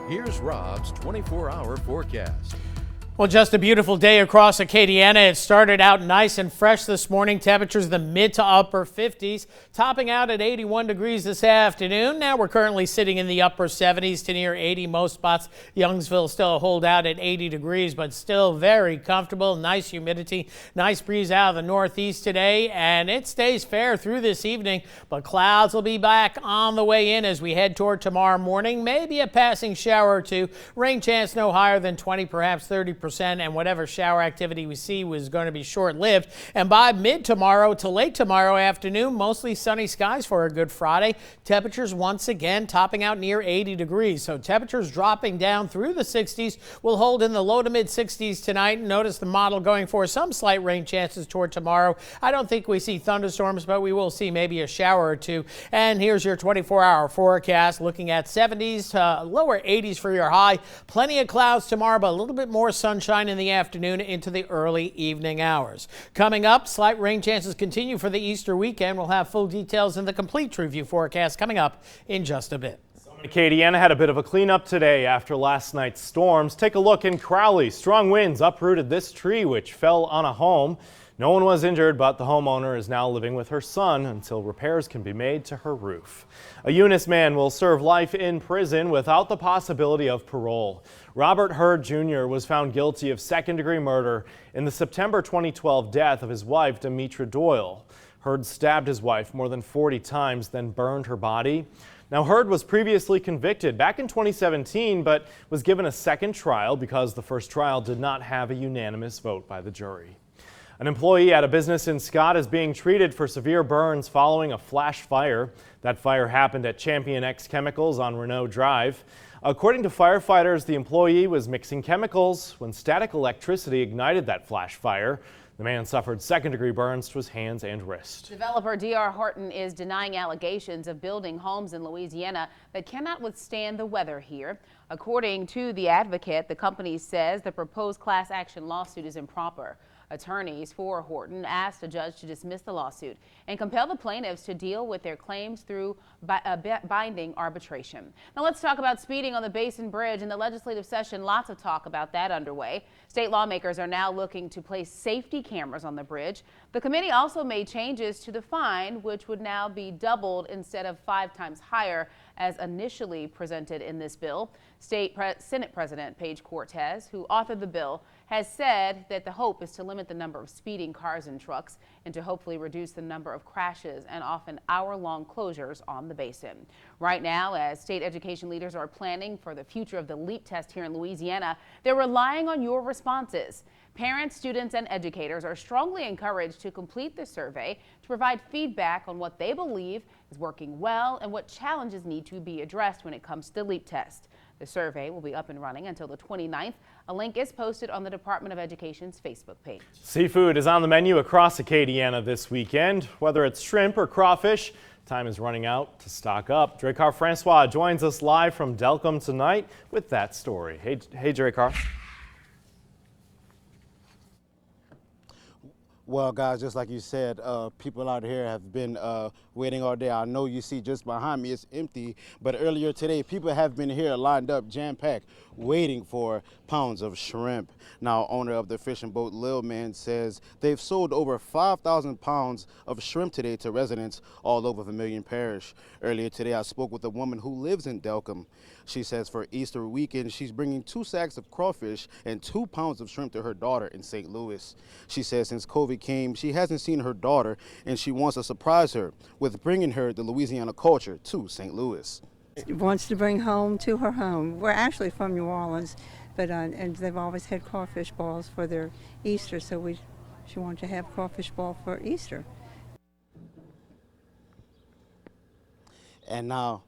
Here's Rob's 24-hour forecast. Well, just a beautiful day across Acadiana. It started out nice and fresh this morning. Temperatures the mid to upper 50s, topping out at 81 degrees this afternoon. Now we're currently sitting in the upper 70s to near 80 most spots. Youngsville still a holdout at 80 degrees, but still very comfortable. Nice humidity, nice breeze out of the northeast today, and it stays fair through this evening, but clouds will be back on the way in as we head toward tomorrow morning. Maybe a passing shower or two. Rain chance no higher than 20, perhaps 30%. And whatever shower activity we see was going to be short-lived. And by mid tomorrow to late tomorrow afternoon, mostly sunny skies for a good Friday. Temperatures once again topping out near 80 degrees. So temperatures dropping down through the 60s. Will hold in the low to mid 60s tonight. Notice the model going for some slight rain chances toward tomorrow. I don't think we see thunderstorms, but we will see maybe a shower or two. And here's your 24-hour forecast, looking at 70s to lower 80s for your high. Plenty of clouds tomorrow, but a little bit more sunshine in the afternoon into the early evening hours. Coming up, slight rain chances continue for the Easter weekend. We'll have full details in the complete True View forecast coming up in just a bit. Acadiana had a bit of a cleanup today after last night's storms. Take a look in Crowley. Strong winds uprooted this tree, which fell on a home. No one was injured, but the homeowner is now living with her son until repairs can be made to her roof. A Eunice man will serve life in prison without the possibility of parole. Robert Hurd Jr. was found guilty of second-degree murder in the September 2012 death of his wife, Demetra Doyle. Hurd stabbed his wife more than 40 times, then burned her body. Now, Hurd was previously convicted back in 2017, but was given a second trial because the first trial did not have a unanimous vote by the jury. An employee at a business in Scott is being treated for severe burns following a flash fire. That fire happened at Champion X Chemicals on Renault Drive. According to firefighters, the employee was mixing chemicals when static electricity ignited that flash fire. The man suffered second-degree burns to his hands and wrist. Developer D.R. Horton is denying allegations of building homes in Louisiana that cannot withstand the weather here. According to the advocate, the company says the proposed class action lawsuit is improper. Attorneys for Horton asked a judge to dismiss the lawsuit and compel the plaintiffs to deal with their claims through binding arbitration. Now let's talk about speeding on the Basin Bridge. In the legislative session, lots of talk about that underway. State lawmakers are now looking to place safety cameras on the bridge. The committee also made changes to the fine, which would now be doubled instead of 5 times higher as initially presented in this bill. Senate President Paige Cortez, who authored the bill, has said that the hope is to limit the number of speeding cars and trucks and to hopefully reduce the number of crashes and often hour-long closures on the basin. Right now, as state education leaders are planning for the future of the LEAP test here in Louisiana, they're relying on your responses. Parents, students, and educators are strongly encouraged to complete the survey to provide feedback on what they believe is working well and what challenges need to be addressed when it comes to the LEAP test. The survey will be up and running until the 29th. A link is posted on the Department of Education's Facebook page. Seafood is on the menu across Acadiana this weekend. Whether it's shrimp or crawfish, time is running out to stock up. Dracar Francois joins us live from Delcombe tonight with that story. Hey Dracar. Well, guys, just like you said, people out here have been waiting all day. I know you see just behind me it's empty, but earlier today people have been here lined up, jam-packed, waiting for pounds of shrimp. Now, owner of the fishing boat, Lil Man, says they've sold over 5,000 pounds of shrimp today to residents all over Vermilion Parish. Earlier today, I spoke with a woman who lives in Delcombe. She says for Easter weekend, she's bringing 2 sacks of crawfish and 2 pounds of shrimp to her daughter in St. Louis. She says since COVID came, she hasn't seen her daughter, and she wants to surprise her with bringing her the Louisiana culture to St. Louis. Wants to bring home to her home. We're actually from New Orleans, but and they've always had crawfish balls for their Easter, so she wanted to have crawfish ball for Easter. And now,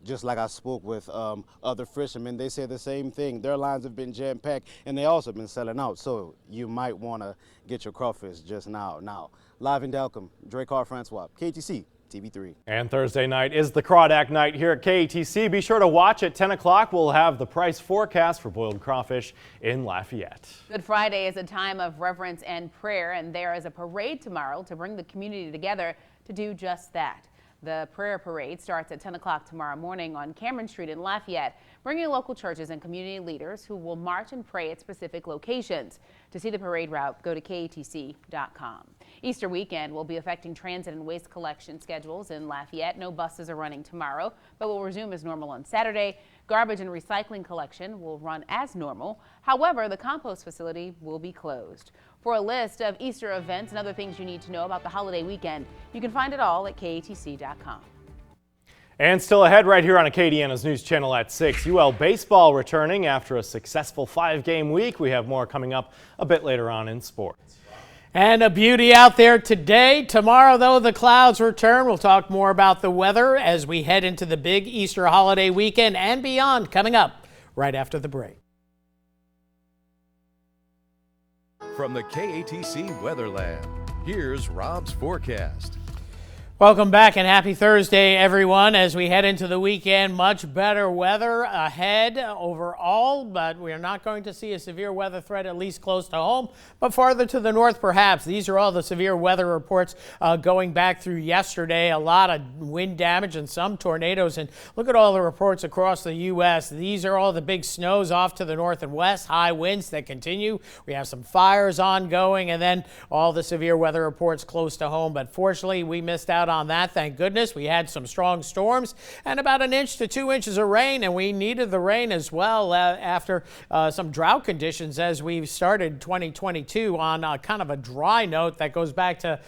just like I spoke with other fishermen, they say the same thing. Their lines have been jam-packed, and they also been selling out. So you might want to get your crawfish just now. Now, live in Delcombe, Dracar Francois, KATC TV3. And Thursday night is the Crawdad night here at KATC. Be sure to watch at 10 o'clock. We'll have the price forecast for boiled crawfish in Lafayette. Good Friday is a time of reverence and prayer, and there is a parade tomorrow to bring the community together to do just that. The prayer parade starts at 10 o'clock tomorrow morning on Cameron Street in Lafayette, bringing local churches and community leaders who will march and pray at specific locations. To see the parade route, go to KATC.com. Easter weekend will be affecting transit and waste collection schedules in Lafayette. No buses are running tomorrow, but will resume as normal on Saturday. Garbage and recycling collection will run as normal. However, the compost facility will be closed. For a list of Easter events and other things you need to know about the holiday weekend, you can find it all at KATC.com. And still ahead right here on Acadiana's News Channel at 6, UL baseball returning after a successful 5-game week. We have more coming up a bit later on in sports. And a beauty out there today. Tomorrow, though, the clouds return. We'll talk more about the weather as we head into the big Easter holiday weekend and beyond, coming up right after the break. From the KATC Weatherland, here's Rob's forecast. Welcome back and happy Thursday, everyone. As we head into the weekend, much better weather ahead overall, but we are not going to see a severe weather threat, at least close to home, but farther to the north, perhaps. These are all the severe weather reports going back through yesterday. A lot of wind damage and some tornadoes. And look at all the reports across the U.S. These are all the big snows off to the north and west, high winds that continue. We have some fires ongoing, and then all the severe weather reports close to home. But fortunately, we missed out on that. Thank goodness. We had some strong storms and about 1 inch to 2 inches of rain, and we needed the rain as well after some drought conditions as we started 2022 on kind of a dry note that goes back to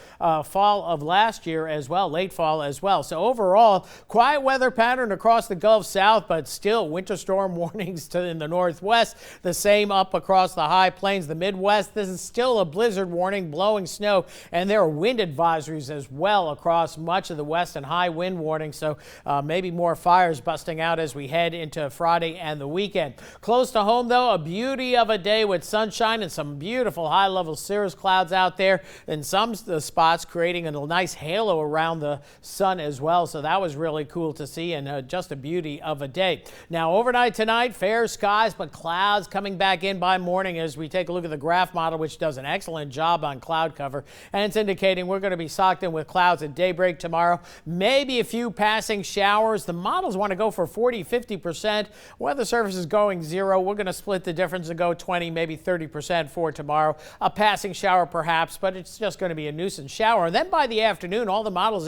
fall of last year as well, late fall as well. So overall, quiet weather pattern across the Gulf South, but still winter storm warnings in the northwest, the same up across the high plains, the Midwest. This is still a blizzard warning, blowing snow, and there are wind advisories as well across much of the west and high wind warning. So maybe more fires busting out as we head into Friday and the weekend. Close to home, though, a beauty of a day with sunshine and some beautiful high-level cirrus clouds out there, and some spots creating a nice halo around the sun as well. So that was really cool to see, and just a beauty of a day. Now, overnight tonight, fair skies, but clouds coming back in by morning as we take a look at the graph model, which does an excellent job on cloud cover, and it's indicating we're going to be socked in with clouds at daybreak tomorrow. Maybe a few passing showers. The models want to go for 40-50%. Weather Service is going 0. We're going to split the difference and go 20, maybe 30% for tomorrow. A passing shower perhaps, but it's just going to be a nuisance shower. And then by the afternoon, all the models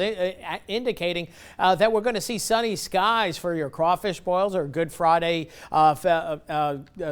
indicating that we're going to see sunny skies for your crawfish boils or Good Friday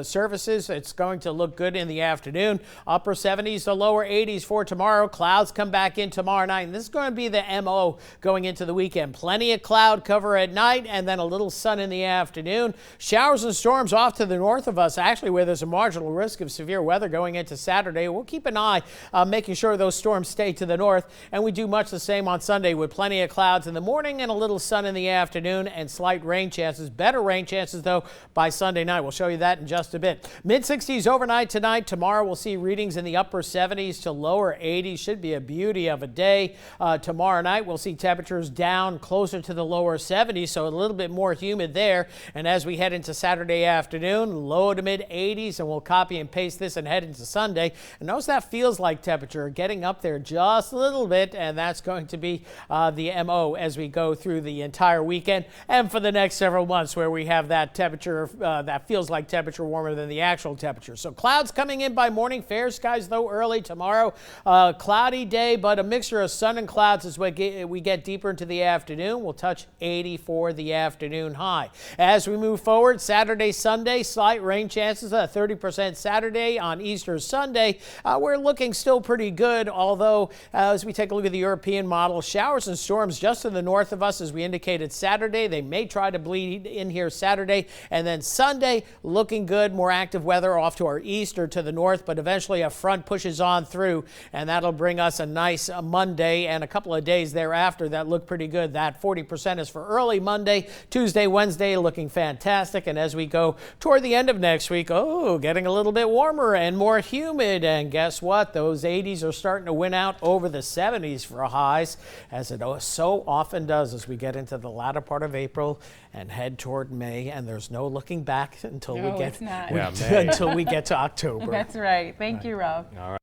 services. It's going to look good in the afternoon. Upper 70s to lower 80s for tomorrow. Clouds come back in tomorrow night. And this is going to be the MO going into the weekend. Plenty of cloud cover at night and then a little sun in the afternoon. Showers and storms off to the north of us, actually where there's a marginal risk of severe weather going into Saturday. We'll keep an eye making sure those storms stay to the north, and we do much the same on Sunday with plenty of clouds in the morning and a little sun in the afternoon and slight rain chances. Better rain chances, though, by Sunday night. We'll show you that in just a bit. Mid-60s overnight tonight. Tomorrow we'll see readings in the upper 70s to lower 80s. Should be a beauty of a day. Tomorrow night we'll see temperatures down closer to the lower 70s, so a little bit more humid there. And as we head into Saturday afternoon, low to mid 80s, and we'll copy and paste this and head into Sunday. And notice that feels like temperature getting up there just a little bit, and that's going to be the MO as we go through the entire weekend and for the next several months, where we have that temperature that feels like temperature warmer than the actual temperature. So clouds coming in by morning, fair skies though early tomorrow. Cloudy day, but a mixture of sun and clouds as we get deeper into the afternoon. We'll touch 80 for the afternoon high. As we move forward, Saturday, Sunday, slight rain chances, 30% Saturday. On Easter Sunday, we're looking still pretty good, although as we take a look at the European model, showers and storms just to the north of us as we indicated Saturday. They may try to bleed in here Saturday, and then Sunday looking good, more active weather off to our east or to the north, but eventually a front pushes on through, and that'll bring us a nice Monday and a couple of days thereafter that look pretty good. That 40% is for early Monday. Tuesday, Wednesday looking fantastic, and as we go toward the end of next week, getting a little bit warmer and more humid, and guess what? Those 80s are starting to win out over the 70s for highs, as it so often does as we get into the latter part of April and head toward May, and there's no looking back until we get it's not. until we get to October. That's right. Thank you, Rob. All right.